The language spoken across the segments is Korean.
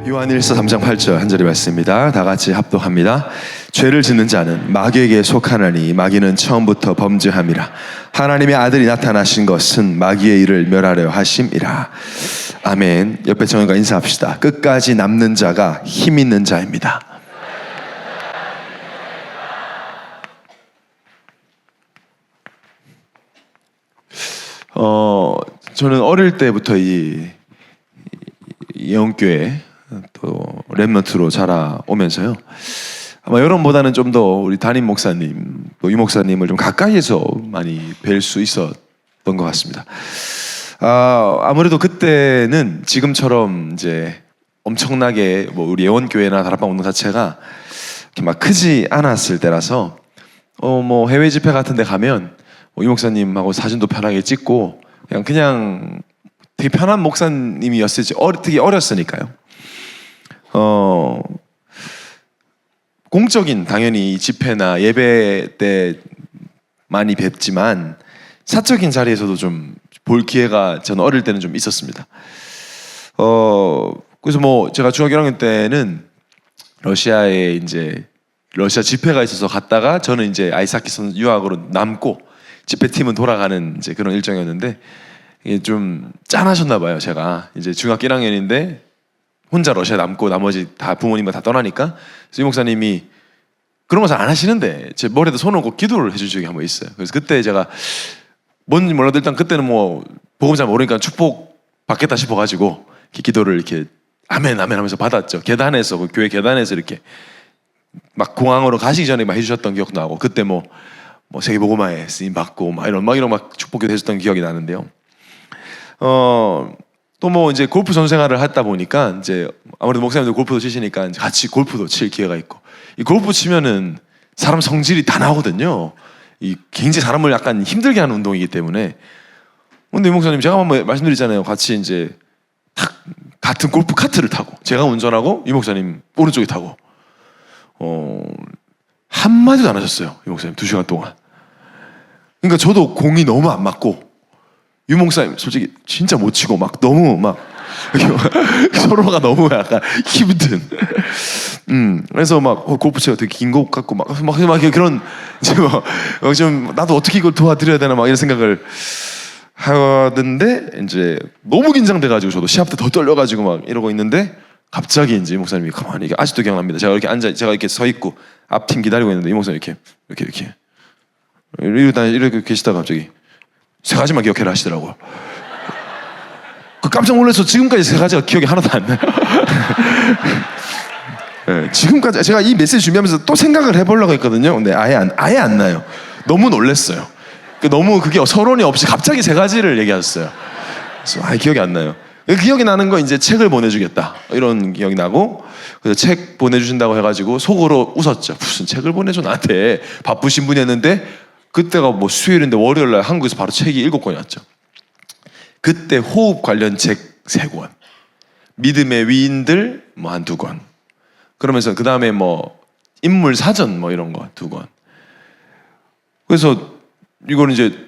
요한일서 3장 8절 한 절의 말씀입니다. 다 같이 합독합니다. 죄를 짓는 자는 마귀에게 속하나니 마귀는 처음부터 범죄함이라. 하나님의 아들이 나타나신 것은 마귀의 일을 멸하려 하심이라. 아멘. 옆에 정인과 인사합시다. 끝까지 남는 자가 힘 있는 자입니다. 저는 어릴 때부터 이 예언교회 또 렘넌트로 자라오면서요, 아마 여러분보다는 좀 더 우리 담임 목사님 또 유 목사님을 좀 가까이에서 많이 뵐 수 있었던 것 같습니다. 아무래도 그때는 지금처럼 이제 엄청나게 뭐 우리 예원교회나 다락방 운동 자체가 이렇게 막 크지 않았을 때라서 뭐 해외 집회 같은 데 가면 유 목사님하고 사진도 편하게 찍고 그냥 되게 편한 목사님이었을지, 되게 어렸으니까요. 공적인 당연히 집회나 예배 때 많이 뵙지만 사적인 자리에서도 좀 볼 기회가 저는 어릴 때는 좀 있었습니다. 그래서 뭐 제가 중학교 1학년 때는 러시아에 이제 러시아 집회가 있어서 갔다가 저는 이제 아이스하키 선수 유학으로 남고 집회팀은 돌아가는 이제 그런 일정이었는데, 이게 좀 짠하셨나 봐요. 제가 이제 중학교 1학년인데 혼자 러시아 남고 나머지 다 부모님과 다 떠나니까 유 목사님이 그런 거 잘 안 하시는데 제 머리에다 손 얹고 기도를 해준 적이 한 번 있어요. 그래서 그때 제가 뭔지 몰라도 일단 그때는 뭐 복음 잘 모르니까 축복 받겠다 싶어가지고 이렇게 기도를 이렇게 아멘 아멘 하면서 받았죠. 계단에서, 그 교회 계단에서 이렇게 막 공항으로 가시기 전에 막 해주셨던 기억도 나고, 그때 뭐 세계 복음화에 쓰임 받고 막 이런 축복기도 해줬던 기억이 나는데요. 또 뭐 이제 골프 선수 생활을 하다 보니까 이제 아무래도 목사님들 골프도 치시니까 같이 골프도 칠 기회가 있고, 이 골프 치면은 사람 성질이 다 나오거든요. 이 굉장히 사람을 약간 힘들게 하는 운동이기 때문에. 근데 유 목사님, 제가 한번 말씀드리잖아요. 같이 이제 딱 같은 골프 카트를 타고 제가 운전하고 유 목사님 오른쪽에 타고 한마디도 안 하셨어요. 유 목사님 2시간 동안. 그러니까 저도 공이 너무 안 맞고 유 목사님 솔직히 진짜 못 치고 막 너무 막 서로가 너무 약간 힘든. 그래서 막 골프 치가 되게 긴 것 같고 막 그런 좀 나도 어떻게 이걸 도와드려야 되나 막 이런 생각을 하던데, 이제 너무 긴장돼가지고 저도 시합 때 더 떨려가지고 막 이러고 있는데 갑자기 이제 유 목사님이 가만히, 이게 아직도 기억납니다. 제가 이렇게 서 있고 앞팀 기다리고 있는데 유 목사님 이렇게 계시다가 갑자기 세 가지만 기억해라 하시더라고요. 그 깜짝 놀라서 지금까지 세 가지가 기억이 하나도 안 나요. 네, 지금까지 제가 이 메시지 준비하면서 또 생각을 해보려고 했거든요. 근데 아예 안 나요. 너무 놀랐어요. 너무 그게 서론이 없이 갑자기 세 가지를 얘기하셨어요. 그래서 아예 기억이 안 나요. 기억이 나는 거 이제 책을 보내주겠다 이런 기억이 나고, 그래서 책 보내주신다고 해가지고 속으로 웃었죠. 무슨 책을 보내줘 나한테, 바쁘신 분이었는데. 그때가 뭐 수요일인데 월요일날 한국에서 바로 책이 7권이 왔죠. 그때 호흡 관련 책 3권, 믿음의 위인들 뭐 1-2권, 그러면서 그 다음에 뭐 인물 사전 뭐 이런 거 2권. 그래서 이거는 이제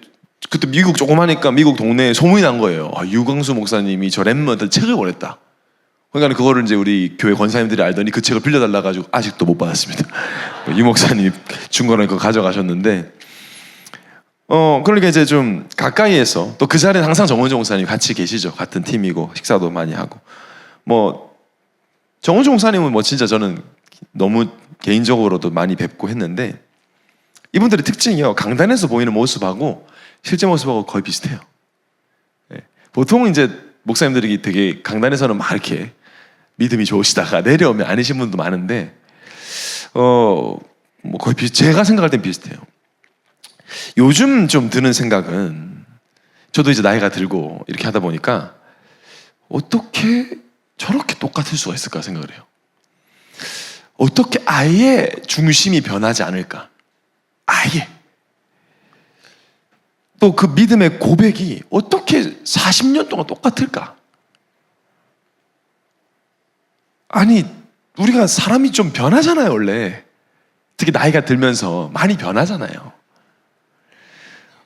그때 미국 조그마니까 미국 동네에 소문이 난 거예요. 유광수 목사님이 저 랩런트 책을 보냈다. 그러니까 그거를 이제 우리 교회 권사님들이 알더니 그 책을 빌려달라 가지고 아직도 못 받았습니다. 유 목사님이 준 거는 그거 가져가셨는데, 그러니까 이제 좀 가까이에서, 또 그 자리는 항상 정원종 목사님 같이 계시죠. 같은 팀이고 식사도 많이 하고. 뭐 정원종 목사님은 뭐 진짜 저는 너무 개인적으로도 많이 뵙고 했는데, 이분들의 특징이요, 강단에서 보이는 모습하고 실제 모습하고 거의 비슷해요. 네. 보통 이제 목사님들이 되게 강단에서는 막 이렇게 믿음이 좋으시다가 내려오면 아니신 분도 많은데, 뭐 거의 제가 생각할 땐 비슷해요. 요즘 좀 드는 생각은, 저도 이제 나이가 들고 이렇게 하다 보니까 어떻게 저렇게 똑같을 수가 있을까 생각을 해요. 어떻게 아예 중심이 변하지 않을까? 아예. 또 그 믿음의 고백이 어떻게 40년 동안 똑같을까? 아니, 우리가 사람이 좀 변하잖아요, 원래. 특히 나이가 들면서 많이 변하잖아요.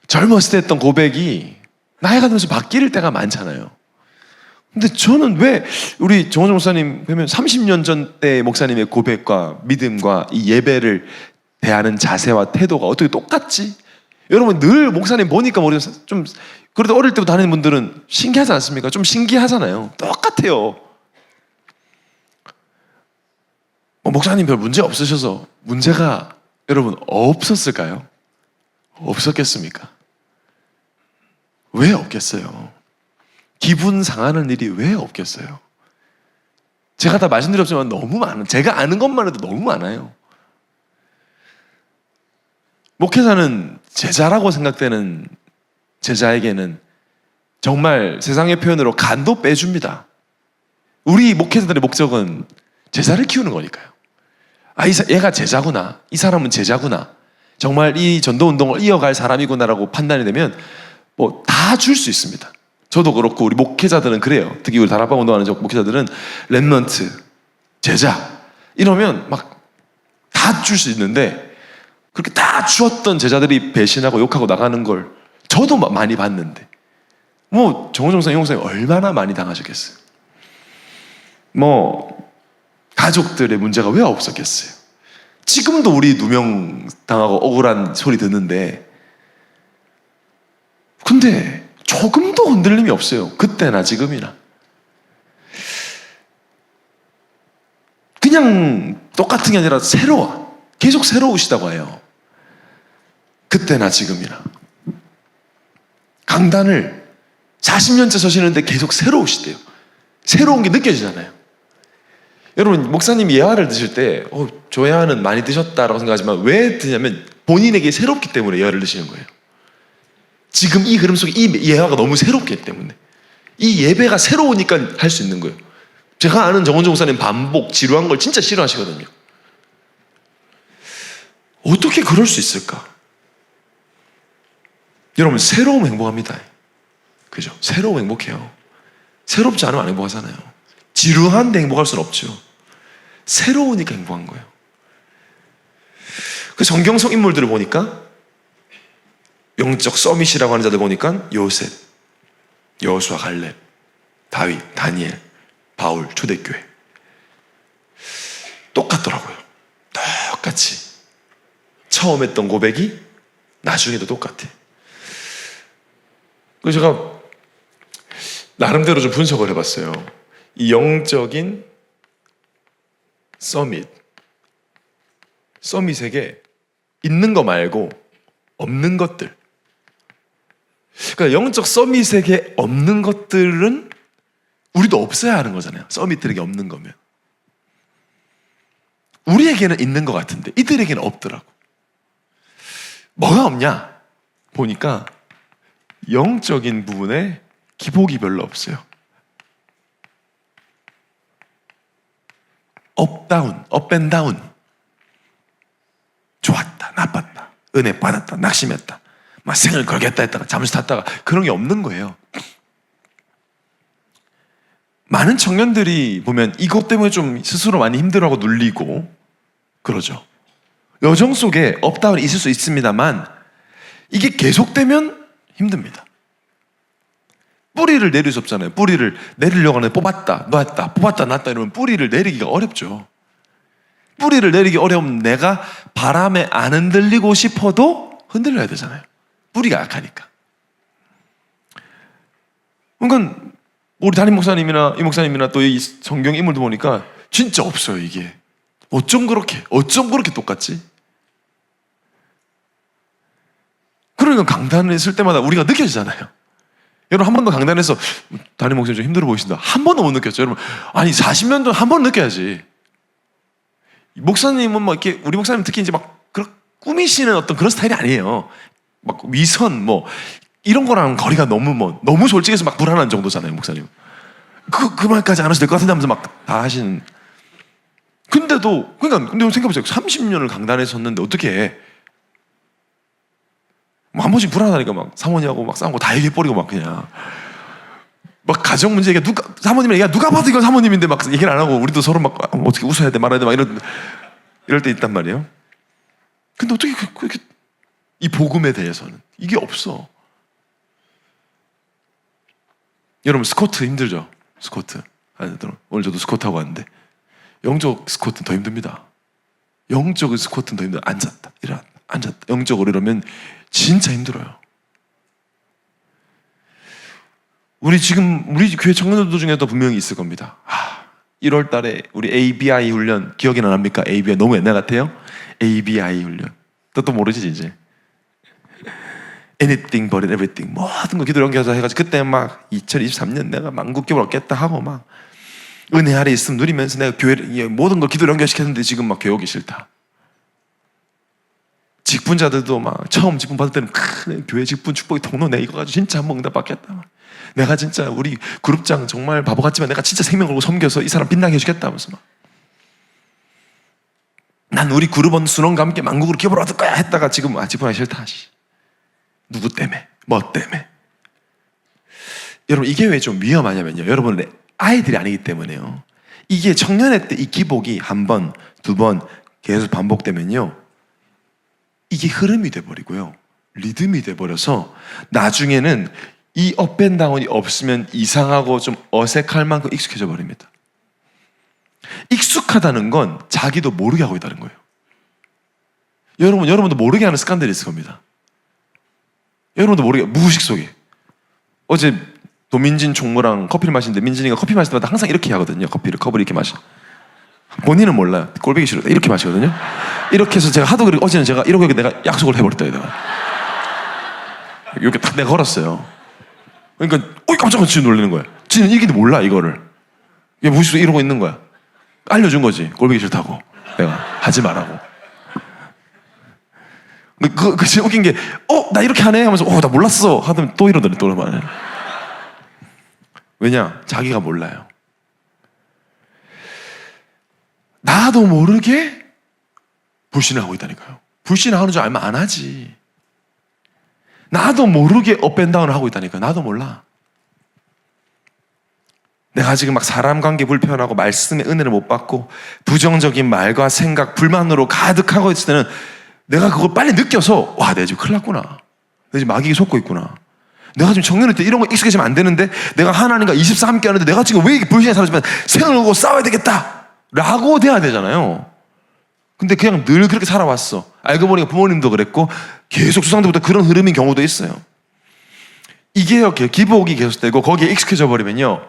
젊었을 때 했던 고백이 나이가 들면서 바뀔 때가 많잖아요. 근데 저는 왜 우리 정호정 목사님 보면 30년 전 때 목사님의 고백과 믿음과 이 예배를 대하는 자세와 태도가 어떻게 똑같지? 여러분 늘 목사님 보니까 모르겠어요. 좀 그래도 어릴 때부터 다니는 분들은 신기하지 않습니까? 좀 신기하잖아요. 똑같아요. 목사님 별 문제 없으셔서 문제가 여러분 없었을까요? 없었겠습니까? 왜 없겠어요? 기분 상하는 일이 왜 없겠어요? 제가 다 말씀드렸지만 너무 많아요. 제가 아는 것만 해도 너무 많아요. 목회자는 제자라고 생각되는 제자에게는 정말 세상의 표현으로 간도 빼줍니다. 우리 목회자들의 목적은 제자를 키우는 거니까요. 아, 얘가 제자구나. 이 사람은 제자구나. 정말 이 전도운동을 이어갈 사람이구나라고 판단이 되면 뭐 다 줄 수 있습니다. 저도 그렇고 우리 목회자들은 그래요. 특히 우리 다락방 운동하는 목회자들은 렘넌트, 제자 이러면 막 다 줄 수 있는데 그렇게 다 주었던 제자들이 배신하고 욕하고 나가는 걸 저도 많이 봤는데 뭐 정호정 목사님, 용 목사님 얼마나 많이 당하셨겠어요. 뭐 가족들의 문제가 왜 없었겠어요. 지금도 우리 누명 당하고 억울한 소리 듣는데 근데 조금도 흔들림이 없어요. 그때나 지금이나. 그냥 똑같은 게 아니라 새로워. 계속 새로우시다고 해요. 그때나 지금이나. 강단을 40년째 서시는데 계속 새로우시대요. 새로운 게 느껴지잖아요. 여러분 목사님이 예화를 드실 때 저 예화는 많이 드셨다라고 생각하지만 왜 드냐면 본인에게 새롭기 때문에 예화를 드시는 거예요. 지금 이 흐름 속에 이 예화가 너무 새롭기 때문에 이 예배가 새로우니까 할 수 있는 거예요. 제가 아는 정원정 목사님 반복 지루한 걸 진짜 싫어하시거든요. 어떻게 그럴 수 있을까? 여러분 새로움 행복합니다. 그죠? 새로움 행복해요. 새롭지 않으면 안 행복하잖아요. 지루한데 행복할 수는 없죠. 새로우니까 행복한 거예요. 그 성경 속 인물들을 보니까 영적 서밋이라고 하는 자들 보니까 요셉, 여호수아, 갈렙, 다윗, 다니엘, 바울, 초대교회 똑같더라고요. 똑같이 처음 했던 고백이 나중에도 똑같아. 그래서 제가 나름대로 좀 분석을 해봤어요. 이 영적인 서밋에게 있는 거 말고 없는 것들. 그러니까 영적 서밋에게 없는 것들은 우리도 없어야 하는 거잖아요. 서밋들에게 없는 거면. 우리에게는 있는 것 같은데 이들에게는 없더라고. 뭐가 없냐? 보니까 영적인 부분에 기복이 별로 없어요. 업다운, 업앤다운. 좋았다, 나빴다, 은혜 받았다, 낙심했다, 막 생을 걸겠다 했다가 잠수 탔다가 그런 게 없는 거예요. 많은 청년들이 보면 이것 때문에 좀 스스로 많이 힘들어하고 눌리고 그러죠. 여정 속에 업다운이 있을 수 있습니다만 이게 계속되면 힘듭니다. 뿌리를 내릴 수 없잖아요. 뿌리를 내리려고 하는데 뽑았다, 놨다, 뽑았다, 놨다 이러면 뿌리를 내리기가 어렵죠. 뿌리를 내리기 어려우면 내가 바람에 안 흔들리고 싶어도 흔들려야 되잖아요. 뿌리가 약하니까. 그러니까 우리 담임 목사님이나 이 목사님이나 또 이 성경 인물도 보니까 진짜 없어요. 이게 어쩜 그렇게 똑같지? 그러니까 강단을 쓸 때마다 우리가 느껴지잖아요. 여러분 한 번도 강단에서 담임 목사님 좀 힘들어 보이신다 한 번도 못 느꼈죠. 여러분 아니 40년 동안 한 번 느껴야지. 목사님은 막 이렇게 우리 목사님 특히 이제 막 꾸미시는 어떤 그런 스타일이 아니에요. 막 위선 뭐 이런 거랑 거리가 너무 솔직해서 막 불안한 정도잖아요. 목사님 그 말까지 안 하셔도 될 것 같은데 하면서 막 다 하시는. 근데 생각해보세요. 30년을 강단에 섰는데 어떻게 해? 뭐 한 번씩 불안하니까 막 사모님하고 막 싸우고 다 얘기해버리고 막 그냥 막 가정 문제 얘기 사모님이 누가 봐도 이건 사모님인데 막 얘기를 안 하고 우리도 서로 막 어떻게 웃어야 돼 말아야 돼 막 이럴 때 있단 말이에요. 근데 어떻게 그렇게 이 복음에 대해서는 이게 없어. 여러분 스쿼트 힘들죠? 스쿼트. 오늘 저도 스쿼트 하고 왔는데 영적 스쿼트는 더 힘듭니다. 영적 스쿼트는 더 힘들어요. 앉았다 일어났다 앉았다 영적으로 이러면 진짜 힘들어요. 우리 교회 청년들 중에도 분명히 있을 겁니다. 1월 달에 우리 ABI 훈련 기억이 납니까? ABI 너무 옛날 같아요? ABI 훈련. 또 모르지 이제. Anything but everything. 모든 거 기도 연결해서 해가지고 그때 막 2023년 내가 만국기를 얻겠다 하고 막 은혜 아래 있으면 누리면서 내가 교회 모든 걸 기도 연결시켰는데 지금 막 교회 오기 싫다. 직분자들도 막 처음 직분 받을 때는 큰 교회 직분 축복이 통로 내 이거 가지고 진짜 한번 응답 받겠다. 내가 진짜 우리 그룹장 정말 바보 같지만 내가 진짜 생명 걸고 섬겨서 이 사람 빛나게 해주겠다 하면서 막 난 우리 그룹원 순원과 함께 만국으로 기업을 얻을 거야 했다가 지금 직분하기 싫다. 누구 때문에? 뭐 때문에? 여러분 이게 왜 좀 위험하냐면요, 여러분 아이들이 아니기 때문에요. 이게 청년회 때 이 기복이 한 번, 두 번 계속 반복되면요 이게 흐름이 돼버리고요 리듬이 돼버려서 나중에는 이 업앤다운이 없으면 이상하고 좀 어색할 만큼 익숙해져 버립니다. 익숙하다는 건 자기도 모르게 하고 있다는 거예요. 여러분도 모르게 하는 습관들이 있을 겁니다. 여러분도 모르게 무의식 속에. 어제 도민진 총무랑 커피를 마시는데 민진이가 커피 마실 때마다 항상 이렇게 하거든요. 커피를 컵을 이렇게 마셔. 본인은 몰라요. 꼴보기 싫어. 이렇게 마시거든요. 이렇게 해서 제가 하도 그렇게 어제는 제가 이렇게 내가 약속을 해버렸다. 이렇게 딱 내가 걸었어요. 그러니까 깜짝 지금 놀라는 거야. 지는 이기도 몰라 이거를. 얘 무의식 속에 이러고 있는 거야. 알려준 거지. 꼴보기 싫다고. 내가 하지 말라고. 그 진짜 웃긴 게 나 이렇게 하네 하면서 나 몰랐어 하더니 또 이러더니 또 말해. 왜냐? 자기가 몰라요. 나도 모르게 불신을 하고 있다니까요. 불신하는 줄 알면 안 하지. 나도 모르게 업앤다운을 하고 있다니까요. 나도 몰라. 내가 지금 막 사람 관계 불편하고 말씀의 은혜를 못 받고 부정적인 말과 생각, 불만으로 가득하고 있을 때는 내가 그걸 빨리 느껴서 내가 지금 큰일 났구나. 내가 지금 마귀에 속고 있구나. 내가 지금 청년일 때 이런 거 익숙해지면 안 되는데 내가 하나님과 24 함께 하는데 내가 지금 왜 이렇게 불신에 살았지만 생을 걸고 싸워야 되겠다 라고 돼야 되잖아요. 근데 그냥 늘 그렇게 살아왔어. 알고 보니까 부모님도 그랬고 계속 수상들부터 그런 흐름인 경우도 있어요. 이게 기복이 계속되고 거기에 익숙해져 버리면요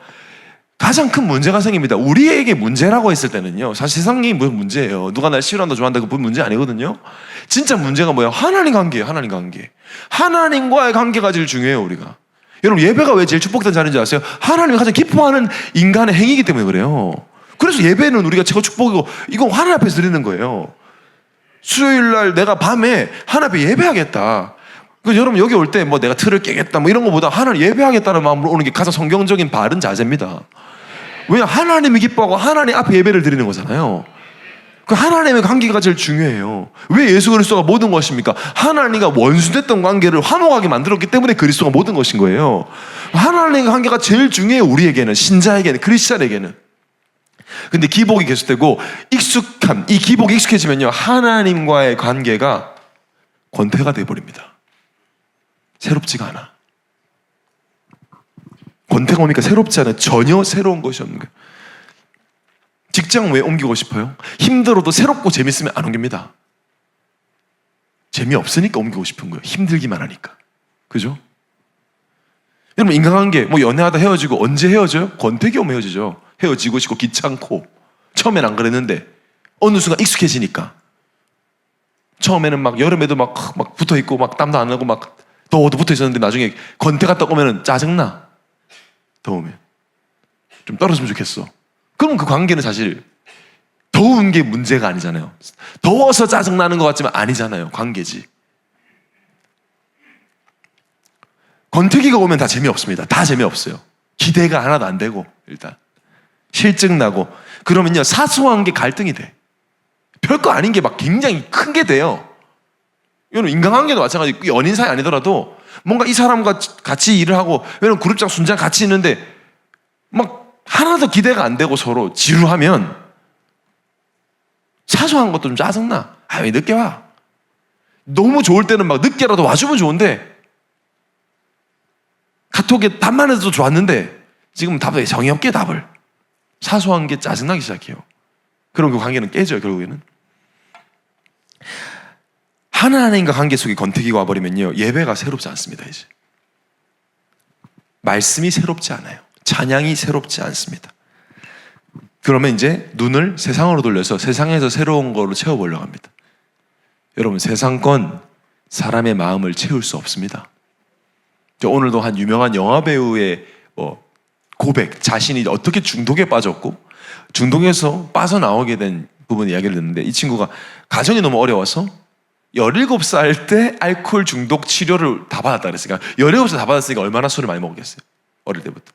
가장 큰 문제가 생깁니다. 우리에게 문제라고 했을 때는요 사실 세상이 무슨 문제예요. 누가 날 싫어한다 좋아한다 그건 문제 아니거든요. 진짜 문제가 뭐예요? 하나님 관계예요. 하나님 관계. 하나님과의 관계가 제일 중요해요. 우리가 여러분 예배가 왜 제일 축복된 자리인지 아세요? 하나님이 가장 기뻐하는 인간의 행위이기 때문에 그래요. 그래서 예배는 우리가 최고 축복이고 이건 하나님 앞에서 드리는 거예요. 수요일날 내가 밤에 하나님 앞에 예배하겠다. 그래서 여러분 여기 올 때 뭐 내가 틀을 깨겠다 뭐 이런 것보다 하나님 예배하겠다는 마음으로 오는 게 가장 성경적인 바른 자세입니다. 왜냐? 하나님이 기뻐하고 하나님 앞에 예배를 드리는 거잖아요. 그 하나님의 관계가 제일 중요해요. 왜 예수 그리스도가 모든 것입니까? 하나님과 원수됐던 관계를 화목하게 만들었기 때문에 그리스도가 모든 것인 거예요. 하나님의 관계가 제일 중요해요. 우리에게는, 신자에게는, 크리스찬에게는. 근데 기복이 계속되고 이 기복이 익숙해지면요 하나님과의 관계가 권태가 돼버립니다. 새롭지가 않아. 권태가 뭡니까? 새롭지 않아요. 전혀 새로운 것이 없는 거예요. 직장 왜 옮기고 싶어요? 힘들어도 새롭고 재밌으면 안 옮깁니다. 재미없으니까 옮기고 싶은 거예요. 힘들기만 하니까. 그죠? 여러분 인간관계 뭐 연애하다 헤어지고 언제 헤어져요? 권태기 오면 헤어지죠. 헤어지고 싶고 귀찮고 처음엔 안 그랬는데 어느 순간 익숙해지니까 처음에는 막 여름에도 막 붙어있고 막 땀도 안 나고 막 더워도 붙어있었는데 나중에 권태가 딱 오면 짜증나. 더우면 좀 떨어졌으면 좋겠어. 그럼 그 관계는 사실 더운 게 문제가 아니잖아요. 더워서 짜증나는 것 같지만 아니잖아요. 관계지. 권태기가 오면 다 재미없습니다. 다 재미없어요. 기대가 하나도 안 되고 일단 실증 나고 그러면요 사소한 게 갈등이 돼. 별거 아닌 게 막 굉장히 큰 게 돼요. 이건 인간관계도 마찬가지고 연인 사이 아니더라도 뭔가 이 사람과 같이 일을 하고 왜냐면 그룹장 순장 같이 있는데 막 하나도 기대가 안 되고 서로 지루하면 사소한 것도 좀 짜증나. 왜 늦게 와? 너무 좋을 때는 막 늦게라도 와주면 좋은데 카톡에 답만 해도 좋았는데 지금 답에 정이 없게 답을. 사소한 게 짜증나기 시작해요. 그럼 그 관계는 깨져요, 결국에는. 하나님과 관계 속에 권태기가 와버리면요, 예배가 새롭지 않습니다, 이제. 말씀이 새롭지 않아요. 찬양이 새롭지 않습니다. 그러면 이제 눈을 세상으로 돌려서 세상에서 새로운 걸로 채워보려고 합니다. 여러분, 세상권 사람의 마음을 채울 수 없습니다. 오늘도 한 유명한 영화배우의 고백, 자신이 어떻게 중독에 빠졌고 중독에서 빠져나오게 된 부분 이야기를 듣는데, 이 친구가 가정이 너무 어려워서 17살 때 알코올 중독 치료를 다 받았다 그랬으니까, 17살 다 받았으니까 얼마나 술을 많이 먹었겠어요, 어릴 때부터.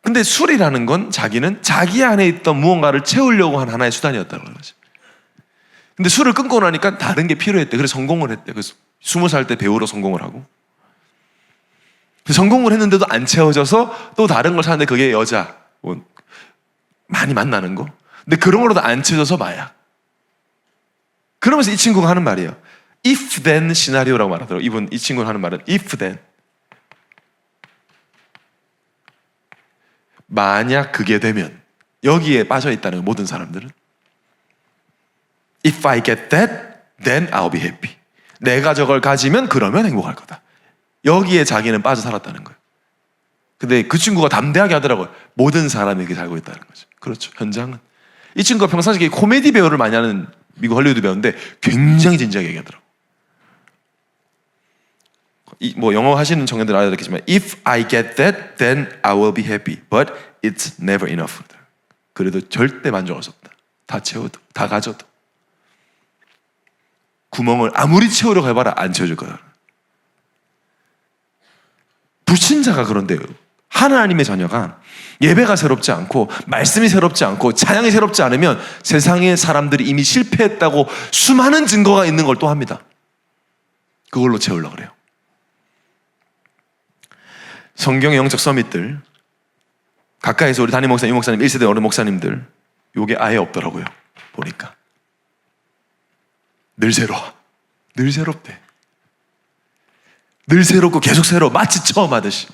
근데 술이라는 건 자기는 자기 안에 있던 무언가를 채우려고 한 하나의 수단이었다는 거죠. 근데 술을 끊고 나니까 다른 게 필요했대. 그래서 성공을 했대. 그래서 20살 때 배우로 성공을 하고, 성공을 했는데도 안 채워져서 또 다른 걸 사는데, 그게 여자 많이 만나는 거. 근데 그런 거로도 안 채워져서 마약. 그러면서 이 친구가 하는 말이에요. if then 시나리오라고 말하더라고요. 이 친구가 하는 말은 if then. 만약 그게 되면, 여기에 빠져 있다는 모든 사람들은 if I get that, then I'll be happy. 내가 저걸 가지면 그러면 행복할 거다. 여기에 자기는 빠져 살았다는 거예요. 근데 그 친구가 담대하게 하더라고요. 모든 사람이 그렇게 살고 있다는 거죠. 그렇죠. 현장은. 이 친구가 평상시에 코미디 배우를 많이 하는 미국 헐리우드 배우인데 굉장히 진지하게 얘기하더라고요. 영어 하시는 청년들 알아듣겠지만 if I get that, then I will be happy. But it's never enough. 그래도 절대 만족할 수 없다. 다 채워도, 다 가져도. 구멍을 아무리 채우려고 해봐라 안 채워줄 거다. 불신자가 그런데요, 하나님의 자녀가 예배가 새롭지 않고 말씀이 새롭지 않고 찬양이 새롭지 않으면 세상의 사람들이 이미 실패했다고 수많은 증거가 있는 걸 또 합니다. 그걸로 채우려고 그래요. 성경의 영적 서밋들, 가까이서 우리 담임 목사님, 이 목사님, 1세대 어른 목사님들, 요게 아예 없더라고요. 보니까 늘 새로워. 늘 새롭대. 늘 새롭고 계속 새로워. 마치 처음 하듯이,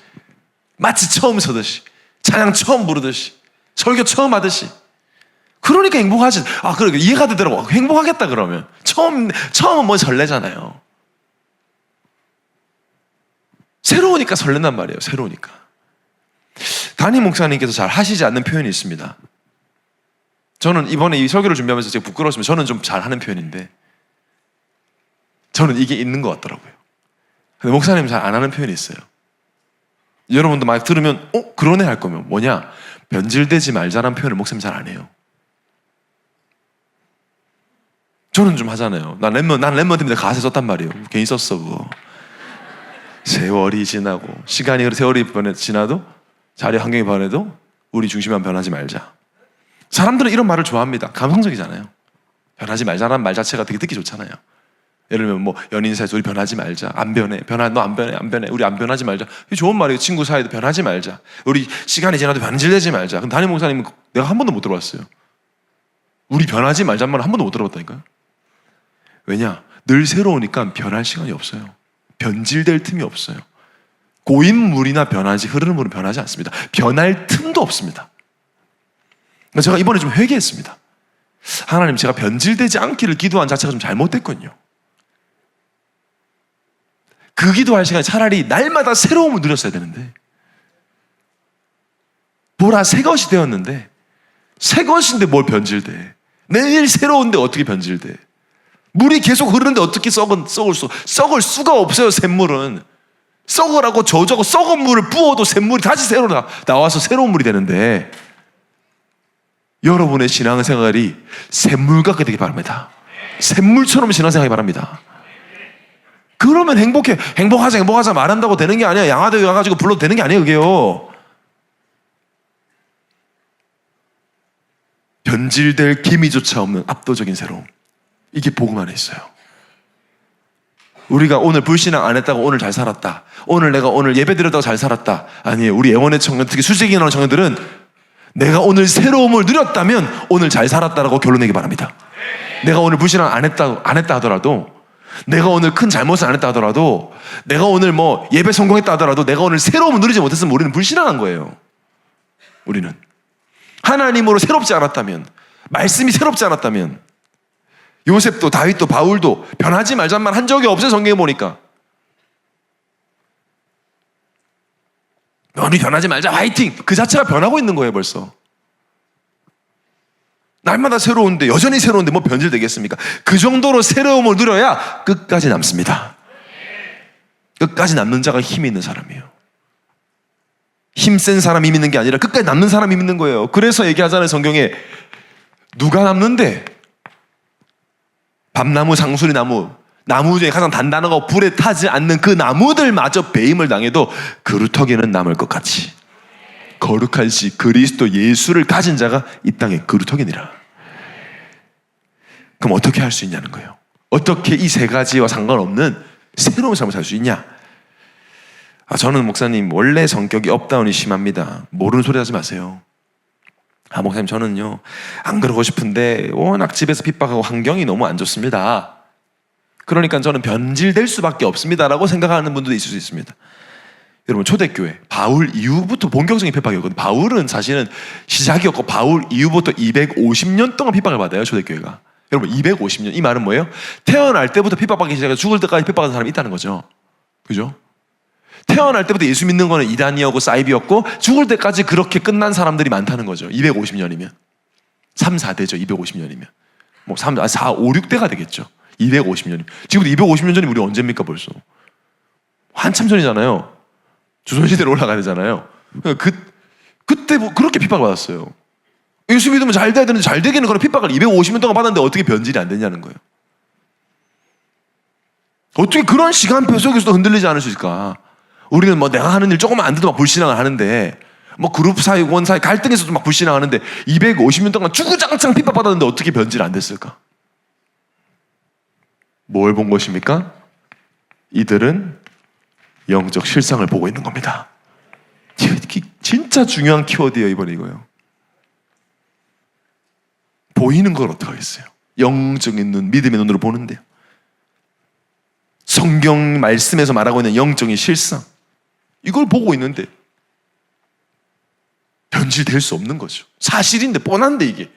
마치 처음 서듯이, 찬양 처음 부르듯이, 설교 처음 하듯이. 그러니까 행복하지. 그러니까 이해가 되더라고. 행복하겠다 그러면. 처음은 뭐 설레잖아요. 새로우니까 설렌단 말이에요. 새로우니까. 담임 목사님께서 잘 하시지 않는 표현이 있습니다. 저는 이번에 이 설교를 준비하면서 제가 부끄러웠으면 저는 좀 잘하는 편인데, 저는 이게 있는 것 같더라고요. 근데 목사님은 잘 안 하는 표현이 있어요. 여러분도 막 들으면 그러네 할 거면 뭐냐? 변질되지 말자라는 표현을 목사님 잘 안 해요. 저는 좀 하잖아요. 난 랩먼 때문에 가사 썼단 말이에요. 괜히 썼어 그거. 세월이 지나고 시간이 세월이 지나도 자리 환경이 변해도 우리 중심만 변하지 말자. 사람들은 이런 말을 좋아합니다. 감성적이잖아요. 변하지 말자라는 말 자체가 되게 듣기 좋잖아요. 예를 들면 연인 사이에서 우리 변하지 말자. 안 변해. 너 안 변해. 우리 안 변하지 말자. 이게 좋은 말이에요. 친구 사이도 변하지 말자. 우리 시간이 지나도 변질되지 말자. 그럼 담임 목사님은 내가 한 번도 못 들어봤어요. 우리 변하지 말자는 말은 한 번도 못 들어봤다니까요. 왜냐? 늘 새로우니까 변할 시간이 없어요. 변질될 틈이 없어요. 고인물이나 변하지 흐르는 물은 변하지 않습니다. 변할 틈도 없습니다. 제가 이번에 좀 회개했습니다. 하나님, 제가 변질되지 않기를 기도한 자체가 좀 잘못됐군요. 그 기도할 시간에 차라리 날마다 새로움을 누렸어야 되는데, 보라 새 것이 되었는데, 새 것인데 뭘 변질돼. 매일 새로운데 어떻게 변질돼. 물이 계속 흐르는데 어떻게 썩을 수가 없어요. 샘물은 썩으라고 저저고 썩은 물을 부어도 샘물이 다시 새로 나와서 새로운 물이 되는데, 여러분의 신앙생활이 샘물 같게 되기 바랍니다. 샘물처럼 신앙생활이 바랍니다. 그러면 행복하자 말한다고 되는 게 아니야. 양화대에 와가지고 불러도 되는 게 아니에요. 그게요. 변질될 기미조차 없는 압도적인 새로움, 이게 복음 안에 있어요. 우리가 오늘 불신앙 안 했다고 오늘 잘 살았다, 내가 오늘 예배 드렸다고 잘 살았다, 아니에요. 우리 영혼의 청년, 특히 수직이 나오는 청년들은 내가 오늘 새로움을 누렸다면 오늘 잘 살았다라고 결론 내기 바랍니다. 내가 오늘 불신앙 안 했다 하더라도 내가 오늘 큰 잘못을 안 했다 하더라도, 내가 오늘 뭐 예배 성공했다 하더라도 내가 오늘 새로움을 누리지 못했으면 우리는 불신앙한 거예요. 우리는 하나님으로 새롭지 않았다면, 말씀이 새롭지 않았다면, 요셉도 다윗도 바울도 변하지 말자만 한 적이 없어요. 성경에 보니까. 우리 변하지 말자 화이팅, 그 자체가 변하고 있는 거예요. 벌써 날마다 새로운데, 여전히 새로운데 뭐 변질되겠습니까? 그 정도로 새로움을 누려야 끝까지 남습니다. 끝까지 남는 자가 힘이 있는 사람이에요. 힘센 사람이 믿는 게 아니라 끝까지 남는 사람이 믿는 거예요. 그래서 얘기하잖아요, 성경에. 누가 남는데? 밤나무, 상수리나무, 나무 중에 가장 단단하고 불에 타지 않는 그 나무들마저 배임을 당해도 그루터기는 남을 것 같이 거룩하시 그리스도 예수를 가진 자가 이 땅에 그루터기니라. 그럼 어떻게 할 수 있냐는 거예요. 어떻게 이 세 가지와 상관없는 새로운 삶을 살 수 있냐? 저는 목사님 원래 성격이 업다운이 심합니다. 모르는 소리 하지 마세요. 목사님 저는요 안 그러고 싶은데 워낙 집에서 핍박하고 환경이 너무 안 좋습니다. 그러니까 저는 변질될 수밖에 없습니다라고 생각하는 분들도 있을 수 있습니다. 여러분, 초대교회 바울 이후부터 본격적인 핍박이었거든요. 바울은 사실은 시작이었고, 바울 이후부터 250년 동안 핍박을 받아요, 초대교회가. 여러분, 250년, 이 말은 뭐예요? 태어날 때부터 핍박받기 시작해서 죽을 때까지 핍박하는 사람이 있다는 거죠. 그죠? 태어날 때부터 예수 믿는 거는 이단이었고 사이비였고, 죽을 때까지 그렇게 끝난 사람들이 많다는 거죠. 250년이면 3, 4대죠. 250년이면 뭐 4, 5, 6대가 되겠죠. 250년이면 지금부터 250년 전이 우리 언제입니까? 벌써 한참 전이잖아요. 조선시대로 올라가야 되잖아요. 그때 뭐 그렇게 핍박받았어요. 예수 믿으면 잘 돼야 되는데 잘 되기는 그런 핍박을 250년 동안 받았는데 어떻게 변질이 안 되냐는 거예요. 어떻게 그런 시간표 속에서도 흔들리지 않을 수 있을까? 우리는 뭐 내가 하는 일 조금만 안 돼도 막 불신앙을 하는데, 뭐 그룹 사이, 원 사이 갈등에서도 막 불신앙하는데 250년 동안 주구장창 핍박받았는데 어떻게 변질 안 됐을까? 뭘 본 것입니까? 이들은 영적 실상을 보고 있는 겁니다. 진짜 중요한 키워드예요, 이번에 이거요. 보이는 걸 어떻게 하겠어요? 영적인 눈, 믿음의 눈으로 보는데요. 성경 말씀에서 말하고 있는 영적인 실상, 이걸 보고 있는데 변질될 수 없는 거죠. 사실인데, 뻔한데 이게.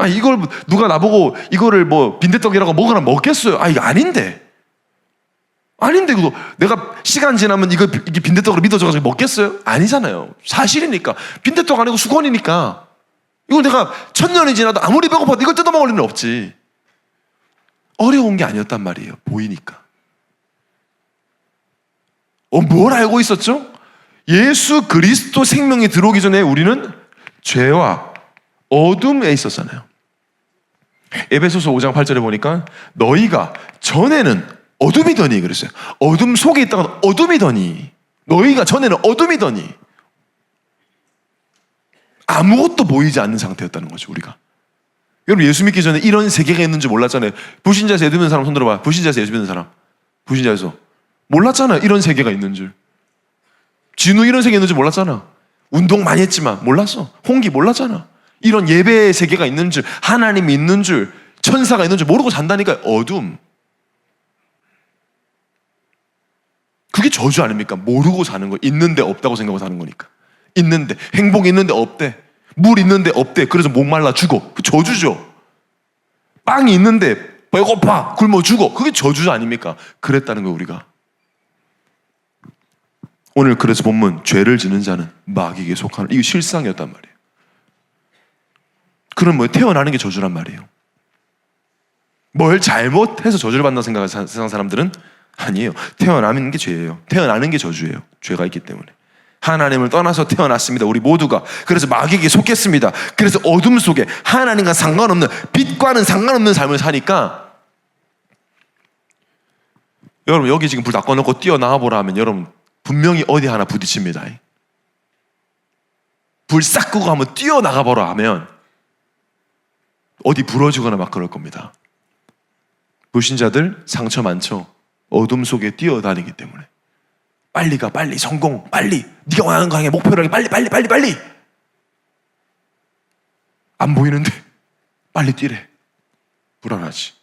이걸 누가 나보고 이거를 뭐 빈대떡이라고 먹으라 먹겠어요? 이거 아닌데. 그거 내가 시간 지나면 이게 빈대떡으로 믿어져가지고 먹겠어요? 아니잖아요. 사실이니까. 빈대떡 아니고 수건이니까. 이걸 내가 1000년이 지나도 아무리 배고파도 이걸 뜯어먹을 일은 없지. 어려운 게 아니었단 말이에요. 보이니까. 뭘 알고 있었죠? 예수 그리스도 생명이 들어오기 전에 우리는 죄와 어둠에 있었잖아요. 에베소서 5장 8절에 보니까 너희가 전에는 어둠이더니 그랬어요. 어둠 속에 있다가 어둠이더니, 너희가 전에는 어둠이더니, 아무것도 보이지 않는 상태였다는 거죠, 우리가. 여러분, 예수 믿기 전에 이런 세계가 있는 줄 몰랐잖아요. 불신자에서 예수 믿는 사람 손 들어봐. 불신자에서 예수 믿는 사람. 불신자에서 몰랐잖아요, 이런 세계가 있는 줄. 진우 이런 세계 있는 줄 몰랐잖아. 운동 많이 했지만 몰랐어. 홍기 몰랐잖아. 이런 예배의 세계가 있는 줄, 하나님이 있는 줄, 천사가 있는 줄 모르고 산다니까. 어둠. 그게 저주 아닙니까? 모르고 사는 거. 있는데 없다고 생각하고 사는 거니까. 있는데, 행복이 있는데 없대. 물 있는데 없대. 그래서 목말라 죽어. 그 저주죠. 빵이 있는데 배고파 굶어 죽어. 그게 저주 아닙니까? 그랬다는 거, 우리가. 오늘 그래서 본문, 죄를 지는 자는 마귀에게 속하는, 이게 실상이었단 말이에요. 그럼 뭐 태어나는 게 저주란 말이에요. 뭘 잘못해서 저주를 받는다 생각하는 세상 사람들은 아니에요. 태어나는 게 죄예요. 태어나는 게 저주예요. 죄가 있기 때문에. 하나님을 떠나서 태어났습니다, 우리 모두가. 그래서 마귀에게 속했습니다. 그래서 어둠 속에 하나님과 상관없는, 빛과는 상관없는 삶을 사니까, 여러분 여기 지금 불 다 꺼놓고 뛰어나와 보라 하면 여러분 분명히 어디 하나 부딪힙니다. 불 싹 끄고 한번 뛰어나가 보라 하면 어디 부러지거나 막 그럴 겁니다. 불신자들 상처 많죠. 어둠 속에 뛰어다니기 때문에. 빨리 가, 빨리 성공, 빨리 네가 원하는 거 향해 목표를 하게, 빨리 안 보이는데 빨리 뛰래. 불안하지,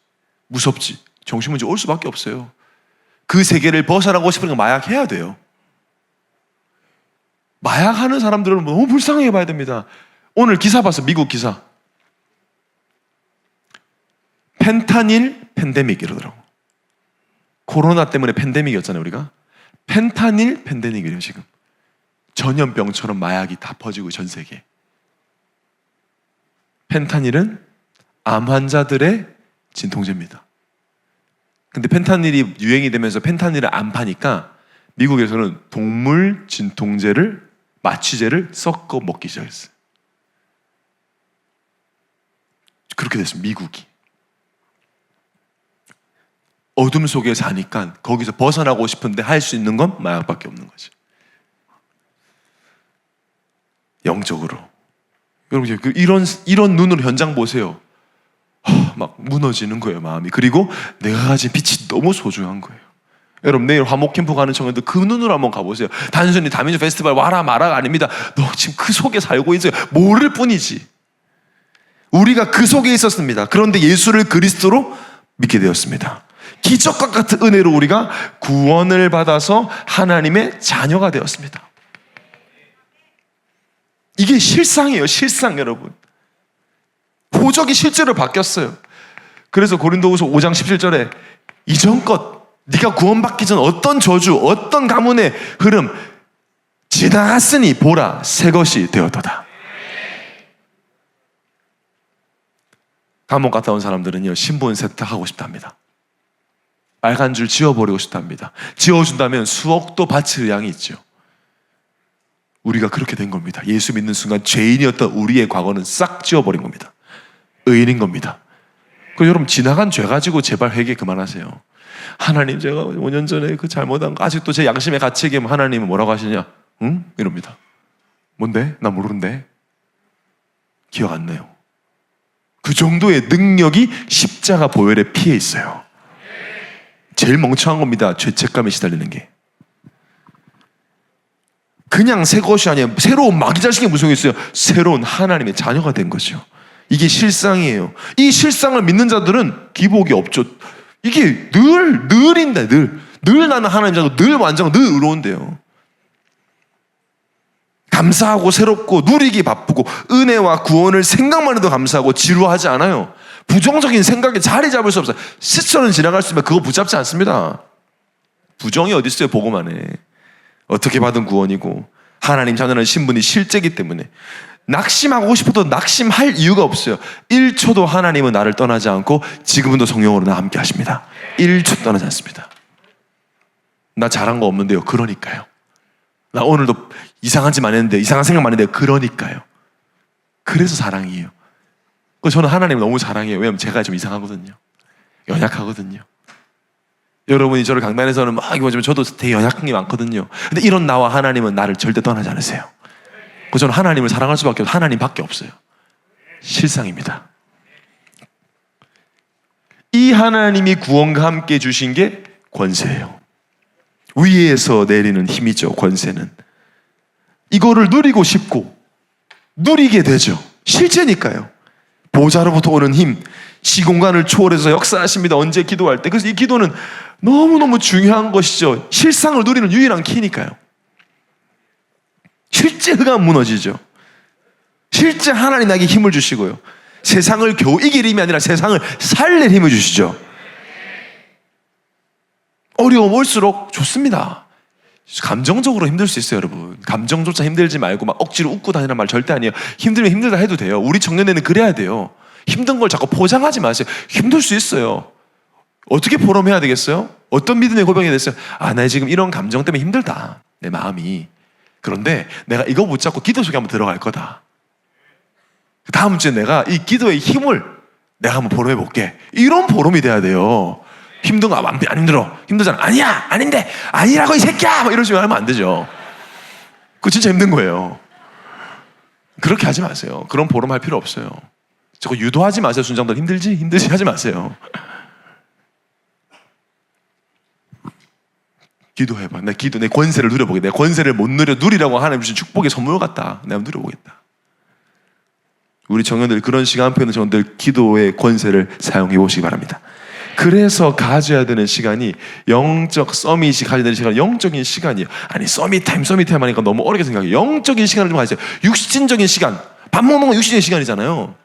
무섭지, 정신문제 올 수밖에 없어요. 그 세계를 벗어나고 싶으니까 마약해야 돼요. 마약하는 사람들은 너무 불쌍하게 봐야 됩니다. 오늘 기사 봤어. 미국 기사. 펜타닐 팬데믹 이러더라고. 코로나 때문에 팬데믹이었잖아요, 우리가. 펜타닐 팬데믹이에요, 지금. 전염병처럼 마약이 다 퍼지고 전 세계에. 펜타닐은 암 환자들의 진통제입니다. 근데 펜타닐이 유행이 되면서 펜타닐을 안 파니까 미국에서는 동물 진통제를, 마취제를 섞어 먹기 시작했어요. 그렇게 됐습니다, 미국이. 어둠 속에 사니까 거기서 벗어나고 싶은데 할 수 있는 건 마약밖에 없는 거죠. 영적으로. 여러분, 이런 눈으로 현장 보세요. 막 무너지는 거예요, 마음이. 그리고 내가 가진 빛이 너무 소중한 거예요. 여러분, 내일 화목 캠프 가는 청년들 그 눈으로 한번 가보세요. 단순히 다민족 페스티벌 와라 마라가 아닙니다. 너 지금 그 속에 살고 있어요. 모를 뿐이지. 우리가 그 속에 있었습니다. 그런데 예수를 그리스도로 믿게 되었습니다. 기적과 같은 은혜로 우리가 구원을 받아서 하나님의 자녀가 되었습니다. 이게 실상이에요, 실상. 여러분, 표적이 실제로 바뀌었어요. 그래서 고린도후서 5장 17절에 이전껏 네가 구원받기 전 어떤 저주, 어떤 가문의 흐름 지나갔으니 보라, 새 것이 되었도다. 감옥 갔다 온 사람들은요, 신분 세탁하고 싶답니다. 빨간 줄 지워버리고 싶답니다. 지워준다면 수억도 바칠 양이 있죠. 우리가 그렇게 된 겁니다. 예수 믿는 순간 죄인이었던 우리의 과거는 싹 지워버린 겁니다. 의인인 겁니다. 그래서 여러분, 지나간 죄 가지고 제발 회개 그만하세요. 하나님, 제가 5년 전에 그 잘못한 거 아직도 제 양심의 가책에 하나님은 뭐라고 하시냐? 응? 이럽니다. 뭔데? 나 모르는데. 기억 안 나요. 그 정도의 능력이 십자가 보혈의 피에 있어요. 제일 멍청한 겁니다, 죄책감에 시달리는 게. 그냥 새 것이 아니에요. 새로운 마귀 자식이 무슨 게 있어요? 새로운 하나님의 자녀가 된 거죠. 이게 실상이에요. 이 실상을 믿는 자들은 기복이 없죠. 이게 늘인데 늘 나는 하나님 자도 늘 완전 늘 의로운데요. 감사하고 새롭고 누리기 바쁘고 은혜와 구원을 생각만 해도 감사하고 지루하지 않아요. 부정적인 생각에 자리 잡을 수 없어요. 시절은 지나갈 수 있으면 그거 붙잡지 않습니다. 부정이 어디 있어요, 복음 안에. 어떻게 받은 구원이고 하나님 자녀라는 신분이 실제이기 때문에 낙심하고 싶어도 낙심할 이유가 없어요. 1초도 하나님은 나를 떠나지 않고 지금도 성령으로 나와 함께 하십니다. 1초 떠나지 않습니다. 나 잘한 거 없는데요. 그러니까요. 나 오늘도 이상한 짓 많이 했는데, 이상한 생각 많이 했는데 그러니까요. 그래서 사랑이에요. 저는 하나님을 너무 사랑해요. 왜냐하면 제가 좀 이상하거든요. 연약하거든요. 여러분이 저를 강단에서는 막 이거 좀 저도 되게 연약한 게 많거든요. 근데 이런 나와 하나님은 나를 절대 떠나지 않으세요. 그래서 저는 하나님을 사랑할 수밖에 없어요. 하나님밖에 없어요. 실상입니다. 이 하나님이 구원과 함께 주신 게 권세예요. 위에서 내리는 힘이죠, 권세는. 이거를 누리고 싶고 누리게 되죠. 실제니까요. 보좌로부터 오는 힘, 시공간을 초월해서 역사하십니다. 언제 기도할 때. 그래서 이 기도는 너무너무 중요한 것이죠. 실상을 누리는 유일한 키니까요. 실제 흑암 무너지죠. 실제 하나님 나에게 힘을 주시고요. 세상을 겨우 이길 힘이 아니라 세상을 살릴 힘을 주시죠. 어려움 올수록 좋습니다. 감정적으로 힘들 수 있어요, 여러분. 감정조차 힘들지 말고 막 억지로 웃고 다니는 말 절대 아니에요. 힘들면 힘들다 해도 돼요. 우리 청년에는 그래야 돼요. 힘든 걸 자꾸 포장하지 마세요. 힘들 수 있어요. 어떻게 보람해야 되겠어요? 어떤 믿음의 고백이 됐어요? 아, 나 지금 이런 감정 때문에 힘들다, 내 마음이. 그런데 내가 이거 붙잡고 기도 속에 한번 들어갈 거다. 다음 주에 내가 이 기도의 힘을 내가 한번 보람해 볼게. 이런 보람이 돼야 돼요. 힘든 거 안 힘들어. 힘들잖아. 아니야, 아닌데, 아니라고 이 새끼야! 막 이런 식으로 하면 안 되죠. 그거 진짜 힘든 거예요. 그렇게 하지 마세요. 그런 보람할 필요 없어요. 저거 유도하지 마세요. 순장들 힘들지 하지 마세요. 기도해봐. 내 권세를 누려보겠다. 내 권세를 못 누리라고 하나님 주신 축복의 선물 같다. 내가 누려보겠다. 우리 청년들 그런 시간 표현은 청년들 기도의 권세를 사용해 보시기 바랍니다. 그래서 가져야 되는 시간이 영적 서밋이 가져야 되는 시간은 영적인 시간이에요. 아니 서밋 타임 하니까 너무 어렵게 생각해요. 영적인 시간을 좀 가지세요. 육신적인 시간, 밥 먹는 건 육신적인 시간이잖아요.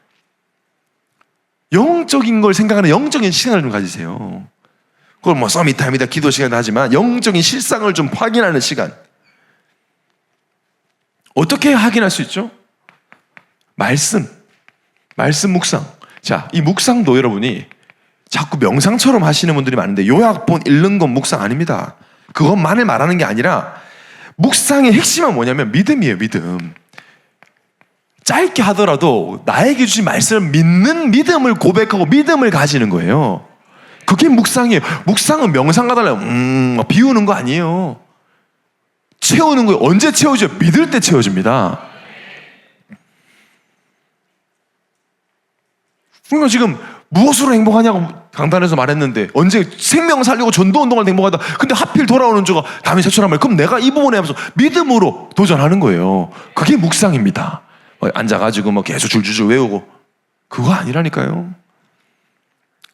영적인 걸 생각하는 영적인 시간을 좀 가지세요. 그걸 뭐 서밋 타임이다 기도 시간이다 하지만 영적인 실상을 좀 확인하는 시간. 어떻게 확인할 수 있죠? 말씀 묵상. 자, 이 묵상도 여러분이 자꾸 명상처럼 하시는 분들이 많은데 요약본 읽는 건 묵상 아닙니다. 그것만을 말하는 게 아니라 묵상의 핵심은 뭐냐면 믿음이에요. 믿음. 짧게 하더라도 나에게 주신 말씀을 믿는 믿음을 고백하고 믿음을 가지는 거예요. 그게 묵상이에요. 묵상은 명상과 달라요. 비우는 거 아니에요. 채우는 거예요. 언제 채워져요? 믿을 때 채워집니다. 그러니까 지금 무엇으로 행복하냐고 강단에서 말했는데 언제 생명 살리고 전도운동할 때 행복하다. 근데 하필 돌아오는 주가 담이 새초란 말이에요. 그럼 내가 이 부분에 하면서 믿음으로 도전하는 거예요. 그게 묵상입니다. 앉아가지고 계속 줄줄줄 외우고 그거 아니라니까요.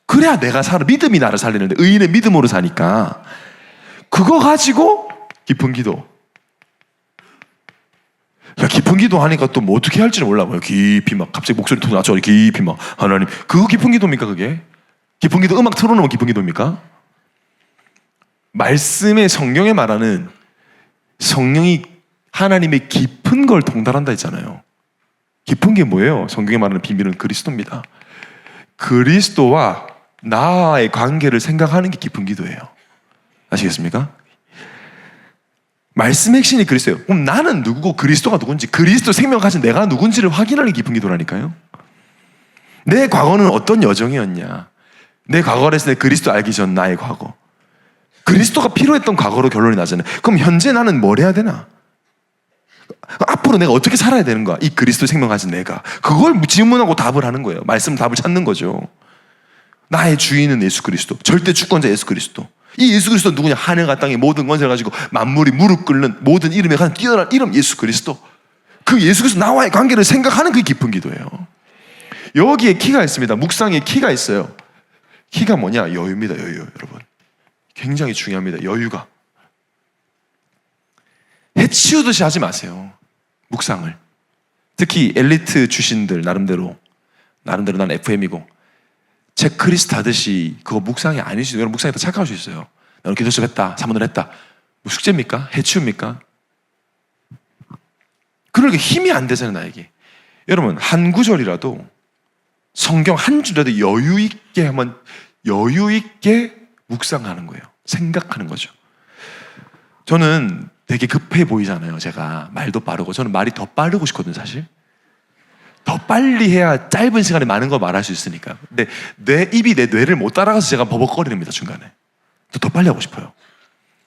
그래야 내가 살아. 믿음이 나를 살리는데 의인은 믿음으로 사니까 그거 가지고 깊은 기도. 야, 깊은 기도 하니까 또 뭐 어떻게 할지는 몰라. 깊이 갑자기 목소리 톤 낮춰 깊이 하나님. 그거 깊은 기도입니까 그게? 깊은 기도 음악 틀어놓으면 깊은 기도입니까? 말씀의 성경에 말하는 성령이 하나님의 깊은 걸 통달한다 했잖아요. 깊은 게 뭐예요? 성경에 말하는 비밀은 그리스도입니다. 그리스도와 나의 관계를 생각하는 게 깊은 기도예요. 아시겠습니까? 말씀의 핵심이 그리스도예요. 그럼 나는 누구고 그리스도가 누군지, 그리스도 생명 가진 내가 누군지를 확인하는 게 깊은 기도라니까요. 내 과거는 어떤 여정이었냐. 내 과거를 했을 때 그리스도 알기 전 나의 과거. 그리스도가 필요했던 과거로 결론이 나잖아요. 그럼 현재 나는 뭘 해야 되나? 앞으로 내가 어떻게 살아야 되는 거야? 이 그리스도 생명 가진 내가. 그걸 질문하고 답을 하는 거예요. 말씀 답을 찾는 거죠. 나의 주인은 예수 그리스도. 절대 주권자 예수 그리스도. 이 예수 그리스도 누구냐? 하늘과 땅의 모든 권세를 가지고 만물이 무릎 꿇는 모든 이름에 가는 뛰어난 이름 예수 그리스도. 그 예수 그리스도 나와의 관계를 생각하는 그게 깊은 기도예요. 여기에 키가 있습니다. 묵상에 키가 있어요. 키가 뭐냐? 여유입니다. 여유. 여러분 굉장히 중요합니다. 여유가. 해치우듯이 하지 마세요. 묵상을. 특히 엘리트 출신들 나름대로 난 FM이고 체크리스트 하듯이 그거 묵상이 아니시죠. 여러분 묵상이 더 착각할 수 있어요. 나는 기도 수업했다. 3분을 했다. 뭐 숙제입니까? 해치웁니까? 그러게 힘이 안 되잖아요. 나에게. 여러분 한 구절이라도 성경 한 줄이라도 여유 있게 묵상하는 거예요. 생각하는 거죠. 저는 되게 급해 보이잖아요. 제가 말도 빠르고 저는 말이 더 빠르고 싶거든요. 사실 더 빨리 해야 짧은 시간에 많은 걸 말할 수 있으니까. 근데 내 입이 내 뇌를 못 따라가서 제가 버벅거립니다. 중간에 더 빨리 하고 싶어요.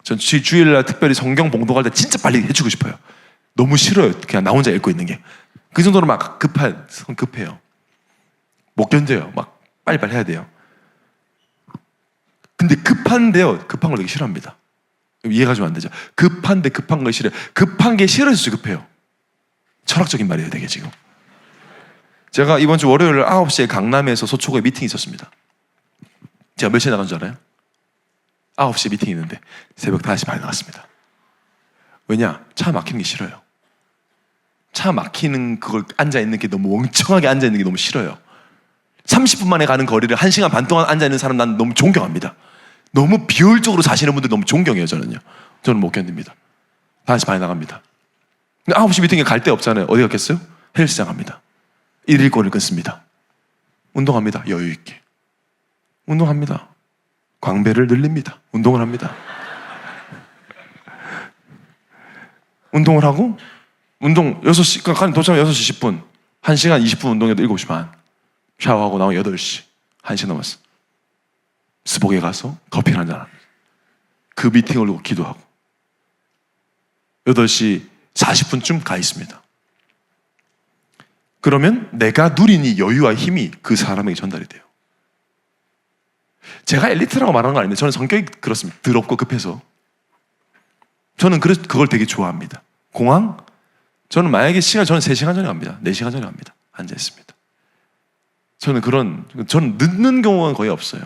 전 주일날 특별히 성경 봉독할 때 진짜 빨리 해주고 싶어요. 너무 싫어요. 그냥 나 혼자 읽고 있는 게. 그 정도로 막 급해요. 못 견뎌요. 막 빨리빨리 해야 돼요. 근데 급한데요. 급한 걸 되게 싫어합니다. 이해가 좀 안 되죠. 급한데 급한 걸 싫어요. 급한 게 싫어서 급해요. 철학적인 말이에요. 되게 지금. 제가 이번 주 월요일 9시에 강남에서 소초구에 미팅이 있었습니다. 제가 몇 시에 나간 줄 알아요? 9시에 미팅이 있는데 새벽 5시 반에 나갔습니다. 왜냐? 차 막히는 게 싫어요. 차 막히는 그걸 앉아있는 게 너무 멍청하게 앉아있는 게 너무 싫어요. 30분 만에 가는 거리를 1시간 반 동안 앉아있는 사람 난 너무 존경합니다. 너무 비효율적으로 사시는 분들 너무 존경해요. 저는 못 견딥니다. 5시 반에 나갑니다. 근데 9시 미팅에 갈 데 없잖아요. 어디 갔겠어요? 헬스장 갑니다. 일일권을 끊습니다. 운동합니다. 여유 있게. 운동합니다. 광배를 늘립니다. 운동을 합니다. 운동을 하고 운동 6시 도착 6시 10분 1시간 20분 운동해도 7시 반 샤워하고 나오면 8시 1시 넘었어. 스벅에 가서 커피 한잔 합니다. 그 미팅을 두고 기도하고 8시 40분쯤 가 있습니다. 그러면 내가 누린 이 여유와 힘이 그 사람에게 전달이 돼요. 제가 엘리트라고 말하는 건 아닙니다. 저는 성격이 그렇습니다. 더럽고 급해서. 저는 그걸 되게 좋아합니다. 공항? 저는 만약에 저는 3시간 전에 갑니다. 4시간 전에 갑니다. 앉아있습니다. 저는 늦는 경우는 거의 없어요.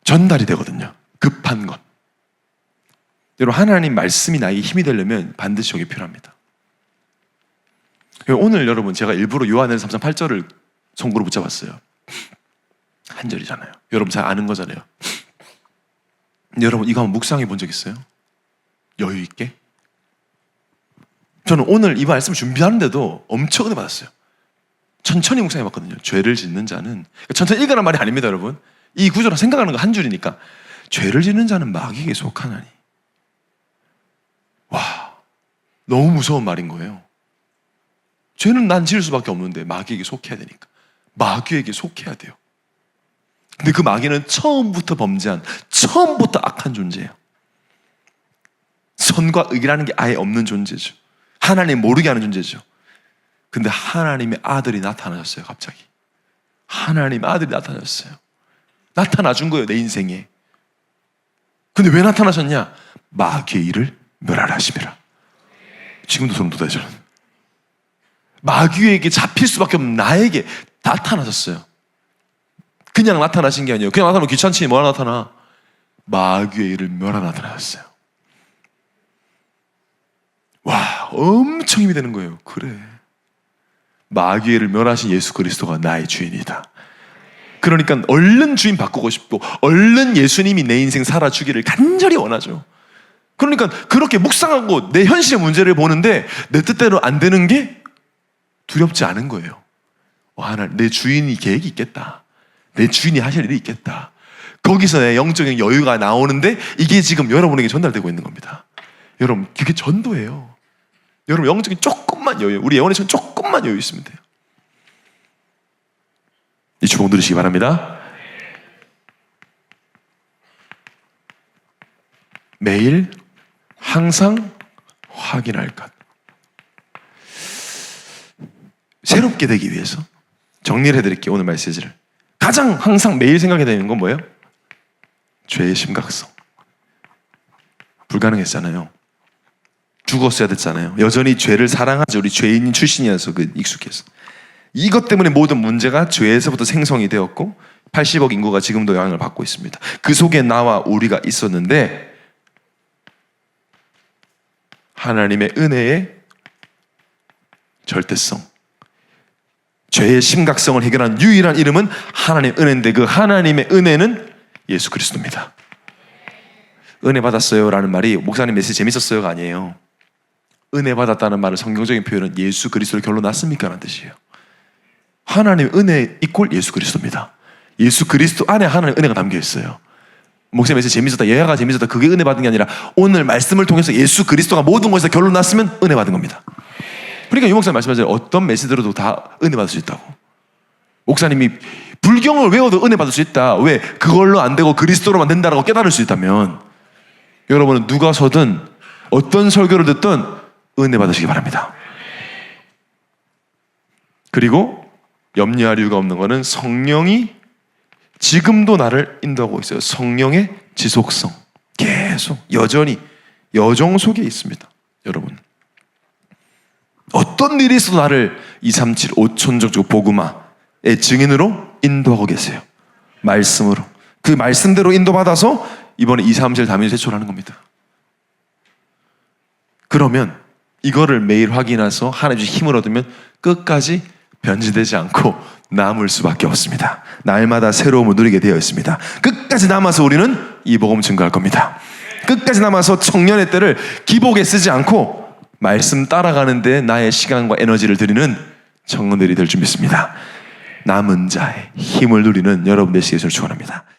전달이 되거든요. 급한 것. 여러분, 하나님 말씀이 나에게 힘이 되려면 반드시 여기 필요합니다. 오늘 여러분, 제가 일부러 요한일서 3장 8절을 손으로 붙잡았어요. 한 절이잖아요. 여러분 잘 아는 거잖아요. 여러분, 이거 한번 묵상해 본 적 있어요? 여유 있게? 저는 오늘 이 말씀을 준비하는데도 엄청 은혜 받았어요. 천천히 묵상해 봤거든요. 죄를 짓는 자는, 천천히 읽으란 말이 아닙니다, 여러분. 이 구조를 생각하는 거 한 줄이니까. 죄를 짓는 자는 마귀에게 속하나니. 와, 너무 무서운 말인 거예요. 죄는 난 지을 수밖에 없는데 마귀에게 속해야 되니까. 마귀에게 속해야 돼요. 근데 그 마귀는 처음부터 범죄한, 처음부터 악한 존재예요. 선과 의라는 게 아예 없는 존재죠. 하나님 모르게 하는 존재죠. 근데 하나님의 아들이 나타나셨어요. 갑자기 하나님의 아들이 나타나셨어요. 나타나 준 거예요, 내 인생에. 근데 왜 나타나셨냐? 마귀의 일을 멸하라 하심이라. 지금도 소름 돋아요. 저는 마귀에게 잡힐 수밖에 없는 나에게 나타나셨어요. 그냥 나타나신 게 아니에요. 그냥 나타나면 귀찮지, 뭐하러 나타나. 마귀의 일을 멸하라 나타나셨어요. 와, 엄청 힘이 되는 거예요. 그래, 마귀의 일을 멸하신 예수 그리스도가 나의 주인이다. 그러니까 얼른 주인 바꾸고 싶고, 얼른 예수님이 내 인생 살아주기를 간절히 원하죠. 그러니까 그렇게 묵상하고 내 현실의 문제를 보는데 내 뜻대로 안 되는 게 두렵지 않은 거예요. 하나, 내 주인이 계획이 있겠다. 내 주인이 하실 일이 있겠다. 거기서 내 영적인 여유가 나오는데, 이게 지금 여러분에게 전달되고 있는 겁니다. 여러분, 그게 전도예요. 여러분, 영적인 조금만 여유, 우리 영혼에서는 조금만 여유 있으면 돼요. 이 주복 누리시기 바랍니다. 매일 항상 확인할 것. 새롭게 되기 위해서 정리를 해드릴게요. 오늘 메시지를 가장 항상 매일 생각해야 되는 건 뭐예요? 죄의 심각성. 불가능했잖아요. 죽었어야 됐잖아요. 여전히 죄를 사랑하죠. 우리 죄인인 출신이어서 익숙해서. 이것 때문에 모든 문제가 죄에서부터 생성이 되었고 80억 인구가 지금도 영향을 받고 있습니다. 그 속에 나와 우리가 있었는데, 하나님의 은혜의 절대성, 죄의 심각성을 해결한 유일한 이름은 하나님의 은혜인데, 그 하나님의 은혜는 예수 그리스도입니다. 은혜 받았어요 라는 말이 목사님 메시지 재밌었어요가 아니에요. 은혜 받았다는 말을 성경적인 표현은 예수 그리스도를 결론 났습니까? 라는 뜻이에요. 하나님의 은혜 이꼴 예수 그리스도입니다. 예수 그리스도 안에 하나님의 은혜가 담겨 있어요. 목사님 메시지 재밌었다, 예화가 재밌었다, 그게 은혜 받은 게 아니라 오늘 말씀을 통해서 예수 그리스도가 모든 것에서 결론 났으면 은혜 받은 겁니다. 그러니까 유 목사님 말씀하셨잖아요. 어떤 메시지 들어도 다 은혜 받을 수 있다고. 목사님이 불경을 외워도 은혜 받을 수 있다. 왜? 그걸로 안 되고 그리스도로만 된다라고 깨달을 수 있다면, 여러분은 누가 서든 어떤 설교를 듣든 은혜 받으시기 바랍니다. 그리고 염려할 이유가 없는 것은 성령이 지금도 나를 인도하고 있어요. 성령의 지속성, 계속 여전히 여정 속에 있습니다. 여러분, 어떤 일이 있어도 나를 237 5천족족 복음화의 증인으로 인도하고 계세요. 말씀으로. 그 말씀대로 인도받아서 이번에 237 다민을 세출하는 겁니다. 그러면 이거를 매일 확인해서 하나님 주신 힘을 얻으면 끝까지 변질되지 않고 남을 수밖에 없습니다. 날마다 새로움을 누리게 되어 있습니다. 끝까지 남아서 우리는 이 복음 증거할 겁니다. 끝까지 남아서 청년의 때를 기복에 쓰지 않고 말씀 따라가는 데 나의 시간과 에너지를 드리는 청년들이 될 줄 믿습니다. 남은 자의 힘을 누리는 여러분 되시기를 축원합니다.